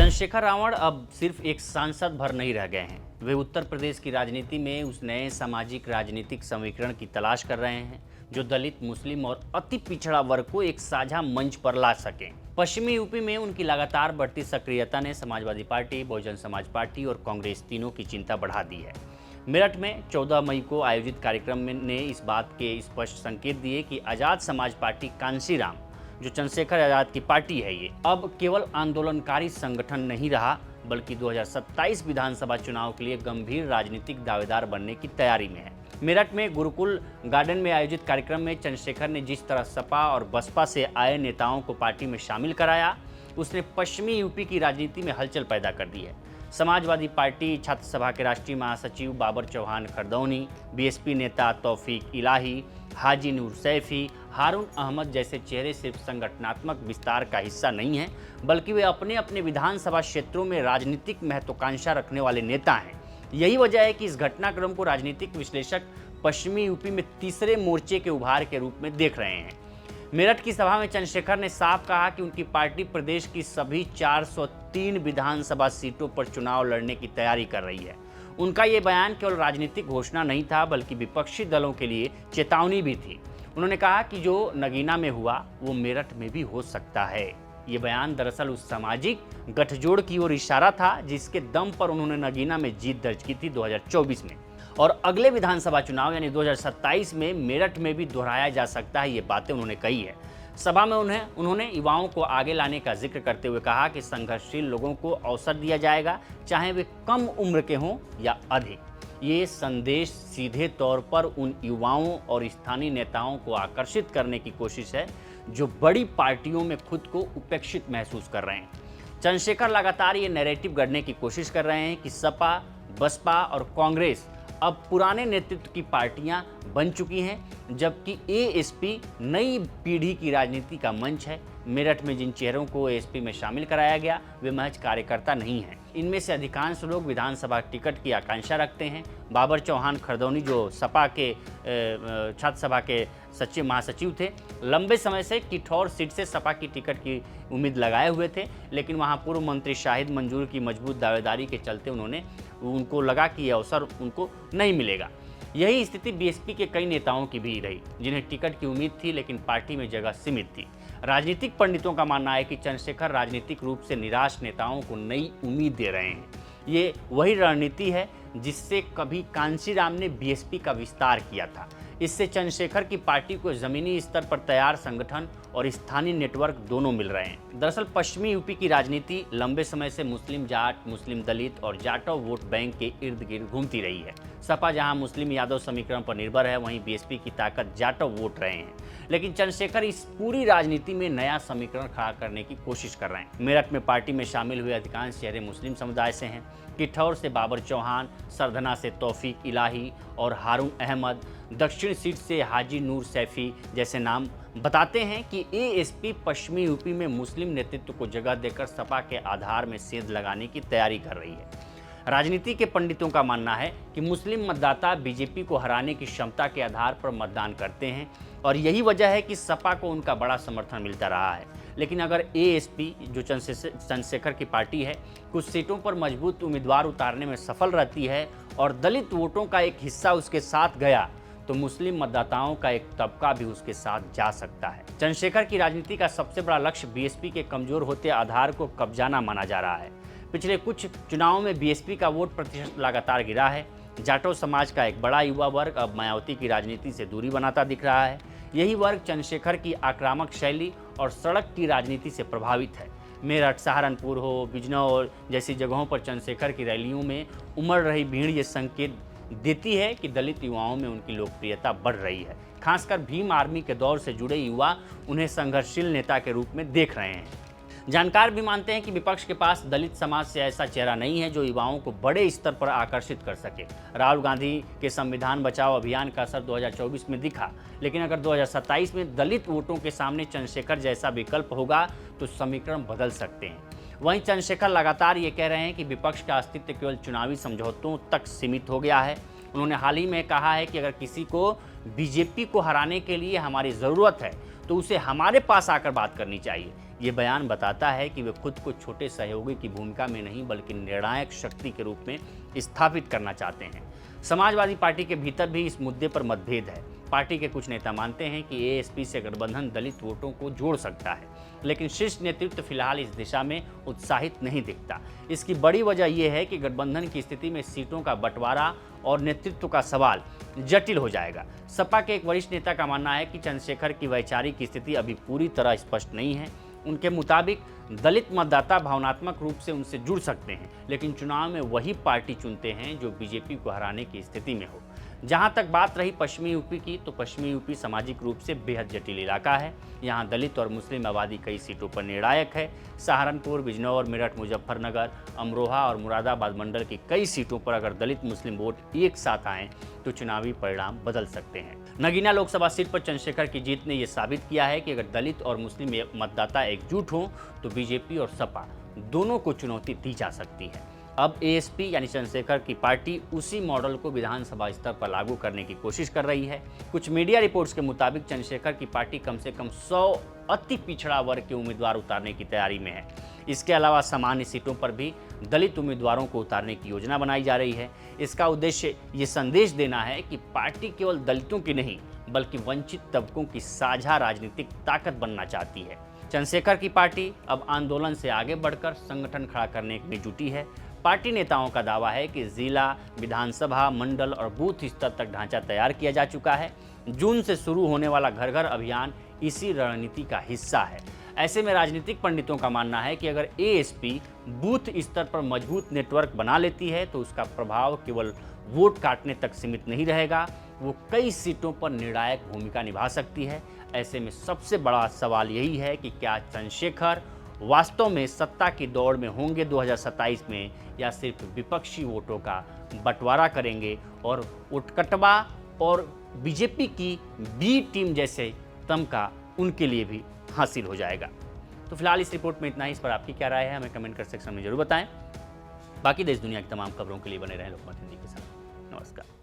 चंद्रशेखर रावण अब सिर्फ एक सांसद भर नहीं रह गए हैं। वे उत्तर प्रदेश की राजनीति में उस नए सामाजिक राजनीतिक समीकरण की तलाश कर रहे हैं जो दलित, मुस्लिम और अति पिछड़ा वर्ग को एक साझा मंच पर ला सके। पश्चिमी यूपी में उनकी लगातार बढ़ती सक्रियता ने समाजवादी पार्टी, बहुजन समाज पार्टी और कांग्रेस तीनों की चिंता बढ़ा दी है। मेरठ में 14 मई को आयोजित कार्यक्रम ने इस बात के स्पष्ट संकेत दिए कि आजाद समाज पार्टी कांशीराम, जो चंद्रशेखर आजाद की पार्टी है, ये अब केवल आंदोलनकारी संगठन नहीं रहा बल्कि 2027 विधानसभा चुनाव के लिए गंभीर राजनीतिक दावेदार बनने की तैयारी में है। मेरठ में गुरुकुल गार्डन में आयोजित कार्यक्रम में चंद्रशेखर ने जिस तरह सपा और बसपा से आए नेताओं को पार्टी में शामिल कराया, उसने पश्चिमी यूपी की राजनीति में हलचल पैदा कर दी है। समाजवादी पार्टी छात्र सभा के राष्ट्रीय महासचिव बाबर चौहान खरदौनी, बीएसपी नेता तौफीक इलाही, हाजी नूर सैफी, हारून अहमद जैसे चेहरे सिर्फ संगठनात्मक विस्तार का हिस्सा नहीं हैं, बल्कि वे अपने अपने विधानसभा क्षेत्रों में राजनीतिक महत्वाकांक्षा रखने वाले नेता हैं। यही वजह है कि इस घटनाक्रम को राजनीतिक विश्लेषक पश्चिमी यूपी में तीसरे मोर्चे के उभार के रूप में देख रहे हैं। मेरठ की सभा में चंद्रशेखर ने साफ कहा कि उनकी पार्टी प्रदेश की सभी 403 विधानसभा सीटों पर चुनाव लड़ने की तैयारी कर रही है। उनका ये बयान केवल राजनीतिक घोषणा नहीं था बल्कि विपक्षी दलों के लिए चेतावनी भी थी। उन्होंने कहा कि जो नगीना में हुआ वो मेरठ में भी हो सकता है। ये बयान दरअसल उस सामाजिक गठजोड़ की ओर इशारा था जिसके दम पर उन्होंने नगीना में जीत दर्ज की थी 2024 में, और अगले विधानसभा चुनाव यानी 2027 में मेरठ में भी दोहराया जा सकता है। ये बातें उन्होंने कही है। सभा में उन्होंने युवाओं को आगे लाने का जिक्र करते हुए कहा कि संघर्षशील लोगों को अवसर दिया जाएगा, चाहे वे कम उम्र के हों या अधिक। ये संदेश सीधे तौर पर उन युवाओं और स्थानीय नेताओं को आकर्षित करने की कोशिश है जो बड़ी पार्टियों में खुद को उपेक्षित महसूस कर रहे हैं। चंद्रशेखर लगातार ये नैरेटिव गढ़ने की कोशिश कर रहे हैं कि सपा, बसपा और कांग्रेस अब पुराने नेतृत्व की पार्टियां बन चुकी हैं, जबकि एएसपी नई पीढ़ी की राजनीति का मंच है। मेरठ में जिन चेहरों को एएसपी में शामिल कराया गया वे महज कार्यकर्ता नहीं हैं। इनमें से अधिकांश लोग विधानसभा टिकट की आकांक्षा रखते हैं। बाबर चौहान खरदौनी, जो सपा के छात्र सभा के सचिव महासचिव थे, लंबे समय से किठौर सीट से सपा की टिकट की उम्मीद लगाए हुए थे, लेकिन वहां पूर्व मंत्री शाहिद मंजूर की मजबूत दावेदारी के चलते उनको लगा कि यह अवसर उनको नहीं मिलेगा। यही स्थिति बीएसपी के कई नेताओं की भी रही जिन्हें टिकट की उम्मीद थी लेकिन पार्टी में जगह सीमित थी। राजनीतिक पंडितों का मानना है कि चंद्रशेखर राजनीतिक रूप से निराश नेताओं को नई उम्मीद दे रहे हैं। ये वही रणनीति है जिससे कभी कांशीराम ने बीएसपी का विस्तार किया था। इससे चंद्रशेखर की पार्टी को जमीनी स्तर पर तैयार संगठन और स्थानीय नेटवर्क दोनों मिल रहे हैं। दरअसल पश्चिमी यूपी की राजनीति लंबे समय से मुस्लिम जाट, मुस्लिम दलित और जाटव वोट बैंक के इर्द गिर्द घूमती रही है। सपा जहां मुस्लिम यादव समीकरण पर निर्भर है, वहीं बीएसपी की ताकत जाटव वोट रहे हैं। लेकिन चंद्रशेखर इस पूरी राजनीति में नया समीकरण खड़ा करने की कोशिश कर रहे हैं। मेरठ में पार्टी में शामिल हुए अधिकांश चेहरे मुस्लिम समुदाय से हैं। किठौर से बाबर चौहान, सरधना से तौफीक इलाही और हारून अहमद, दक्षिण सीट से हाजी नूर सैफी जैसे नाम बताते हैं कि एएसपी पश्चिमी यूपी में मुस्लिम नेतृत्व को जगह देकर सपा के आधार में सेंध लगाने की तैयारी कर रही है। राजनीति के पंडितों का मानना है कि मुस्लिम मतदाता बीजेपी को हराने की क्षमता के आधार पर मतदान करते हैं और यही वजह है कि सपा को उनका बड़ा समर्थन मिलता रहा है। लेकिन अगर एएसपी, जो चंद्रशेखर की पार्टी है, कुछ सीटों पर मजबूत उम्मीदवार उतारने में सफल रहती है और दलित वोटों का एक हिस्सा उसके साथ गया तो मुस्लिम मतदाताओं का एक तबका भी उसके साथ जा सकता है। चंद्रशेखर की राजनीति का सबसे बड़ा लक्ष्य बीएसपी के कमजोर होते आधार को कब्जाना माना जा रहा है। पिछले कुछ चुनावों में बीएसपी का वोट प्रतिशत लगातार गिरा है। जाटव समाज का एक बड़ा युवा वर्ग अब मायावती की राजनीति से दूरी बनाता दिख रहा है। यही वर्ग चंद्रशेखर की आक्रामक शैली और सड़क की राजनीति से प्रभावित है। मेरठ, सहारनपुर हो, बिजनौर जैसी जगहों पर चंद्रशेखर की रैलियों में उमड़ रही भीड़ ये संकेत देती है कि दलित युवाओं में उनकी लोकप्रियता बढ़ रही है। खासकर भीम आर्मी के दौर से जुड़े युवा उन्हें संघर्षशील नेता के रूप में देख रहे हैं। जानकार भी मानते हैं कि विपक्ष के पास दलित समाज से ऐसा चेहरा नहीं है जो युवाओं को बड़े स्तर पर आकर्षित कर सके। राहुल गांधी के संविधान बचाओ अभियान का असर 2024 में दिखा, लेकिन अगर 2027 में दलित वोटों के सामने चंद्रशेखर जैसा विकल्प होगा तो समीकरण बदल सकते हैं। वहीं चंद्रशेखर लगातार ये कह रहे हैं कि विपक्ष का अस्तित्व केवल चुनावी समझौतों तक सीमित हो गया है। उन्होंने हाल ही में कहा है कि अगर किसी को बीजेपी को हराने के लिए हमारी ज़रूरत है तो उसे हमारे पास आकर बात करनी चाहिए। ये बयान बताता है कि वे खुद को छोटे सहयोगी की भूमिका में नहीं बल्कि निर्णायक शक्ति के रूप में स्थापित करना चाहते हैं। समाजवादी पार्टी के भीतर भी इस मुद्दे पर मतभेद है। पार्टी के कुछ नेता मानते हैं कि एएसपी से गठबंधन दलित वोटों को जोड़ सकता है, लेकिन शीर्ष नेतृत्व फिलहाल इस दिशा में उत्साहित नहीं दिखता। इसकी बड़ी वजह यह है कि गठबंधन की स्थिति में सीटों का बंटवारा और नेतृत्व का सवाल जटिल हो जाएगा। सपा के एक वरिष्ठ नेता का मानना है कि चंद्रशेखर की वैचारिक स्थिति अभी पूरी तरह स्पष्ट नहीं है। उनके मुताबिक दलित मतदाता भावनात्मक रूप से उनसे जुड़ सकते हैं, लेकिन चुनाव में वही पार्टी चुनते हैं जो बीजेपी को हराने की स्थिति में हो। जहां तक बात रही पश्चिमी यूपी की, तो पश्चिमी यूपी सामाजिक रूप से बेहद जटिल इलाका है। यहां दलित और मुस्लिम आबादी कई सीटों पर निर्णायक है। सहारनपुर, बिजनौर, मेरठ, मुजफ्फरनगर, अमरोहा और मुरादाबाद मंडल की कई सीटों पर अगर दलित मुस्लिम वोट एक साथ आएँ तो चुनावी परिणाम बदल सकते हैं। नगीना लोकसभा सीट पर चंद्रशेखर की जीत ने यह साबित किया है कि अगर दलित और मुस्लिम मतदाता एकजुट हों तो बीजेपी और सपा दोनों को चुनौती दी जा सकती है। अब एएसपी यानी चंद्रशेखर की पार्टी उसी मॉडल को विधानसभा स्तर पर लागू करने की कोशिश कर रही है। कुछ मीडिया रिपोर्ट्स के मुताबिक चंद्रशेखर की पार्टी कम से कम 100 अति पिछड़ा वर्ग के उम्मीदवार उतारने की तैयारी में है। इसके अलावा सामान्य सीटों पर भी दलित उम्मीदवारों को उतारने की योजना बनाई जा रही है। इसका उद्देश्य ये संदेश देना है कि पार्टी केवल दलितों की नहीं बल्कि वंचित तबकों की साझा राजनीतिक ताकत बनना चाहती है। चंद्रशेखर की पार्टी अब आंदोलन से आगे बढ़कर संगठन खड़ा करने में जुटी है। पार्टी नेताओं का दावा है कि जिला, विधानसभा, मंडल और बूथ स्तर तक ढांचा तैयार किया जा चुका है। जून से शुरू होने वाला घर घर अभियान इसी रणनीति का हिस्सा है। ऐसे में राजनीतिक पंडितों का मानना है कि अगर एएसपी बूथ स्तर पर मजबूत नेटवर्क बना लेती है तो उसका प्रभाव केवल वोट काटने तक सीमित नहीं रहेगा, वो कई सीटों पर निर्णायक भूमिका निभा सकती है। ऐसे में सबसे बड़ा सवाल यही है कि क्या चंद्रशेखर वास्तव में सत्ता की दौड़ में होंगे 2027 में, या सिर्फ विपक्षी वोटों का बंटवारा करेंगे और उत्कटवा और बीजेपी की बी टीम जैसे तमगा उनके लिए भी हासिल हो जाएगा। तो फिलहाल इस रिपोर्ट में इतना ही। इस पर आपकी क्या राय है हमें कमेंट कर सेक्शन में जरूर बताएं। बाकी देश दुनिया की तमाम खबरों के लिए बने रहें लोकमत हिंदी के साथ। नमस्कार।